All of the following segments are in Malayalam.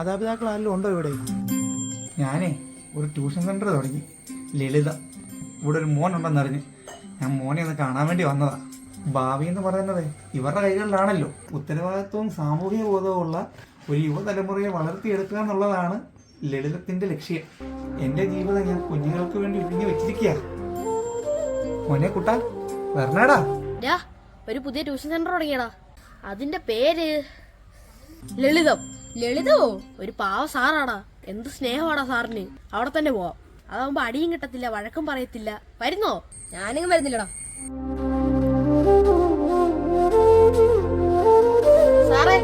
മാതാപിതാക്കൾ ആരെങ്കിലും ഉണ്ടോ ഇവിടെ? ഞാനേ ഒരു ട്യൂഷൻ സെന്റർ തുടങ്ങി, ലളിത. ഇവിടെ ഒരു മോൻ ഉണ്ടെന്നറിഞ്ഞ് ഞാൻ മോനെ ഒന്ന് കാണാൻ വേണ്ടി വന്നതാ. ഭാവി എന്ന് പറയുന്നത് ഇവരുടെ കൈകളിലാണല്ലോ. ഉത്തരവാദിത്വവും സാമൂഹിക ബോധവുമുള്ള ഒരു യുവതലമുറയെ വളർത്തിയെടുക്കുക എന്നുള്ളതാണ് ലളിതത്തിന്റെ ലക്ഷ്യം. എന്റെ ജീവിതം ഞാൻ കുഞ്ഞുങ്ങൾക്ക് വേണ്ടി ഒഴിഞ്ഞു വെച്ചിരിക്കുക. മോനെ കുട്ടാ, വരണടാ. ഒരു പുതിയ ട്യൂഷൻ സെന്റർ തുടങ്ങിയടാ. അതിന്റെ പേര് ലളിതം. ലളിതമോ? ഒരു പാവ സാറാടാ. എന്ത് സ്നേഹമാടാ സാറിന്. അവിടെ തന്നെ പോവാം. അതാവുമ്പോ അടിയും കിട്ടത്തില്ല, വഴക്കം പറയത്തില്ല. വരുന്നോ? ഞാനിങ്ങും വരുന്നില്ലടാ. സാറേ,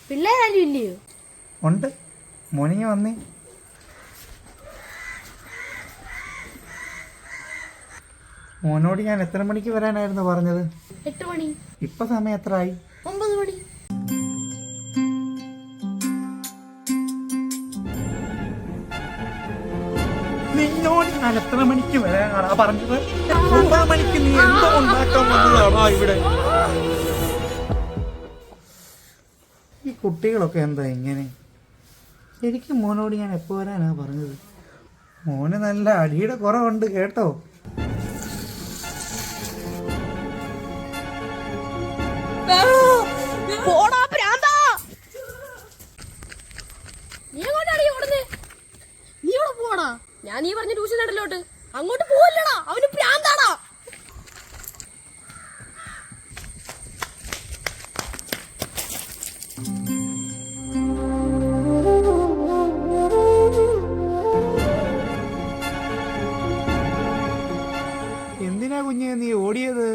പിള്ളേരാരും ഇല്ലയോ? ഉണ്ട്. മോനിങ്ങ വന്നേ. മോനോട് ഞാൻ എത്ര മണിക്ക് വരാനായിരുന്നു പറഞ്ഞത്? 8 മണി. ഇപ്പൊ സമയം എത്ര ആയി? 9 മണി. നിന്നോട് ഞാൻ എത്ര മണിക്ക് വരാനാണ് പറഞ്ഞത്? 9 മണിക്ക് നീ എന്തോ ഉണ്ടാക്കാൻ വന്നതാണോ ഇവിടെ? ഈ കുട്ടികളൊക്കെ എന്താ ഇങ്ങനെ? ശരിക്കും മോനോട് ഞാൻ എപ്പോ വരാനാ പറഞ്ഞത്? മോന് നല്ല അടിയുടെ കുറവുണ്ട് കേട്ടോ. ഞാൻ നീ പറഞ്ഞ ട്യൂഷൻ സെന്ററിലോട്ട് അങ്ങോട്ട് പോവല്ലടാ. അവന് പ്രാന്താടാ. എന്തിനാ കുഞ്ഞെ നീ ഓടിയത്?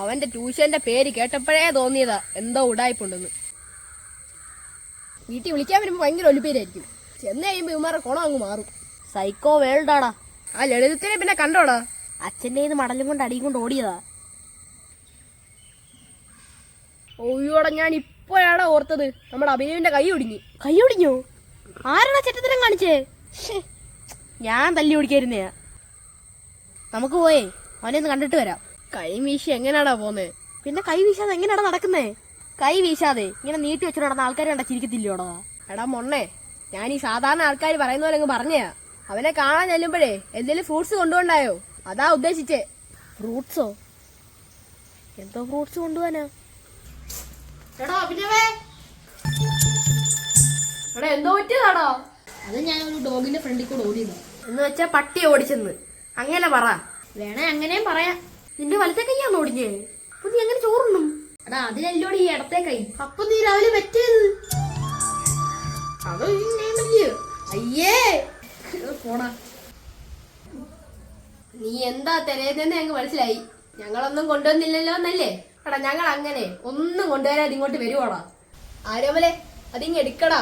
അവന്റെ ട്യൂഷന്റെ പേര് കേട്ടപ്പോഴേ തോന്നിയതാ എന്തോ ഉടായ്പുണ്ടെന്ന്. വീട്ടിൽ വിളിക്കാൻ വരുമ്പോ ഭയങ്കര ഒലിപ്പേരായിരിക്കും. ചെന്ന് കഴിയുമ്പോ ഇവന്മാരുടെ കുണം അങ്ങ് മാറും. സൈക്കോ വേൾഡാടാ. ആ ലളിതത്തിനെ പിന്നെ കണ്ടോടാ. അച്ഛൻ്റെ മടലും കൊണ്ട് അടിയും കൊണ്ട് ഓടിയതാ. ഓയോടെ ഞാൻ ഇപ്പോഴാണ് ഓർത്തത്. നമ്മുടെ അഭിനവിന്റെ കൈ ഒടിഞ്ഞു. കൈ ഒടിഞ്ഞോ? ആരാടാ ചെറ്റത്തരം കാണിച്ചേ? ഞാൻ തല്ലി ഓടിക്കായിരുന്നേ. നമുക്ക് പോയേ അവനെ ഒന്ന് കണ്ടിട്ട് വരാം. കൈ വീശി എങ്ങനെയാടാ പോന്നേ? പിന്നെ കൈ വീശാതെ എങ്ങനെയാടാ നടക്കുന്നേ? കൈ വീശാതെ ഇങ്ങനെ നീട്ടി വെച്ചിട്ട് നടന്ന ആൾക്കാർ കണ്ടാ ചിരിക്കത്തില്ലോടാ. എടാ മൊണ്ണേ, ഞാൻ ഈ സാധാരണ ആൾക്കാർ പറയുന്ന പോലെ അങ്ങ് പറഞ്ഞയാ. അവനെ കാണാൻ ചെല്ലുമ്പോഴേ എന്തെങ്കിലും ഫ്രൂട്ട്സ് കൊണ്ടുപോണ്ടായോ? അതാ ഉദ്ദേശിച്ചേ. ഫ്രൂട്ട്സോ? എന്തോ ഫ്രൂട്ട്സ് കൊണ്ടുപോവാനാ? എടാ അഭിനവേ, എടാ എന്തോ പറ്റിയതാടാ? അത് ഞാൻ ഒരു ഡോഗിന്റെ ഫ്രണ്ടിൽ കൂടെ ഓടിയതാ. എന്ന് വെച്ചാ പട്ടി ഓടിച്ചെന്ന് അങ്ങനെ പറ. വേണേ അങ്ങനെയും പറയാം. നിന്റെ വലത്തെ കൈയാണോ ഓടിഞ്ഞേ? അപ്പൊ നീ അങ്ങനെ ചോറുണ്ണും? എടാ അതിലല്ലോടി ഈ ഇടത്തെ കൈ. അപ്പൊ നീ രാവിലെ പറ്റിയത്? അതോ അയ്യേ പോടാ. നീ എന്താ തെരയുന്നതെന്ന് ഞങ്ങൾക്ക് മനസ്സിലായി. ഞങ്ങളൊന്നും കൊണ്ടുവന്നില്ലല്ലോ എന്നല്ലേ? എടാ ഞങ്ങൾ അങ്ങനെ ഒന്നും കൊണ്ടുവരാതെ ഇങ്ങോട്ട് വരുവാടാ. ആരോമലെ അതിങ്ങ് എടുക്കടാ.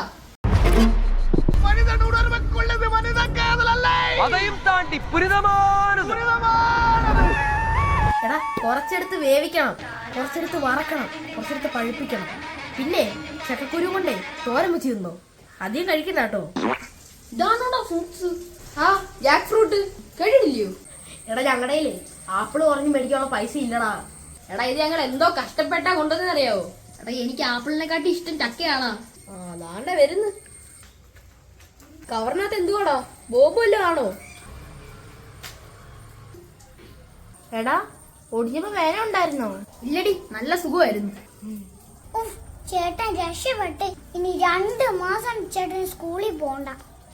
എടാ കുറച്ചെടുത്ത് വേവിക്കണം, കുറച്ചെടുത്ത് വറക്കണം, കുറച്ചെടുത്ത് പഴുപ്പിക്കണം. പിന്നെ ചക്കക്കുരു കൊണ്ടേ തോരൻ വെച്ച് തിന്നോ. അധികം കഴിക്കണ്ട കേട്ടോ. ഇതാണോടാ ഫ്രൂട്ട്സ്? ആ ജാക്ക് ഫ്രൂട്ട് കേട്ടിട്ടില്ലയോ? എടാ ഞങ്ങളുടെ ആപ്പിള് കുറഞ്ഞ് മേടിക്കാനുള്ള പൈസ ഇല്ലടാ. എടാ ഇത് ഞങ്ങൾ എന്തോ കഷ്ടപ്പെട്ടാ കൊണ്ടുവന്നറിയാവോ? എടാ എനിക്ക് ആപ്പിളിനെക്കാട്ടി ഇഷ്ടം ചക്കയാണാ. ആ നാണ്ട വരുന്നു. കവറിനകത്ത് എന്തുവാടാ? ബോബു വല്ലതും ആണോ? എടാ ഒടിഞ്ഞപ്പോ വേന ഉണ്ടായിരുന്നോ? ഇല്ലടി, നല്ല സുഖമായിരുന്നു. ചേട്ടൻ രക്ഷപ്പെട്ട്. ഇനി 2 മാസം ചേട്ടൻ സ്കൂളിൽ പോണ്ട.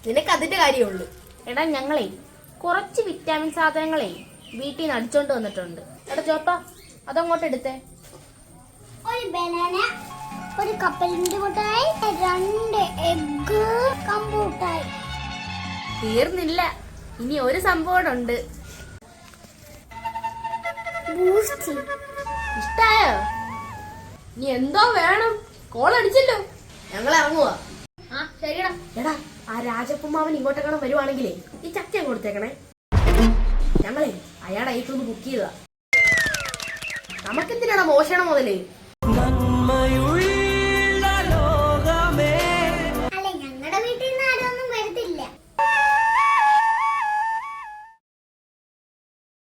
നിനക്ക് അതിന്റെ കാര്യമുള്ളൂ. എടാ ഞങ്ങളെ കുറച്ച് വിറ്റാമിൻ സാധനങ്ങളെ വീട്ടിൽ നിന്ന് അടിച്ചോണ്ട് വന്നിട്ടുണ്ട്. എടാ ചോപ്പ അതങ്ങോട്ട് എടുത്തേ. ഒരു ബനാന, ഒരു കപ്പലിന്റെ മുട്ടായി, 2 എഗ് കമ്പൂട്ടായി. തീർന്നില്ല, ഇനി ഒരു സംഭവം ഉണ്ട്. ബൂസ്റ്റ് ഇഷ്ടായോ? നീ എന്തോ വേണം? കോൾ അടിച്ചല്ലോ. ഞങ്ങൾ ഇറങ്ങുവാ. ആ ശരിടാ. എടാ ആ രാജപ്പുമാവൻ ഇങ്ങോട്ടെങ്ങാനും വരുവാണെങ്കിലേ ഈ ചക്ക കൊടുത്തേക്കണേ. ഞങ്ങളെ അയാളെ ഏറ്റൊന്ന് ബുക്ക് ചെയ്തതാ. നമുക്കെന്തിനാടാ മോശണം മുതലേ?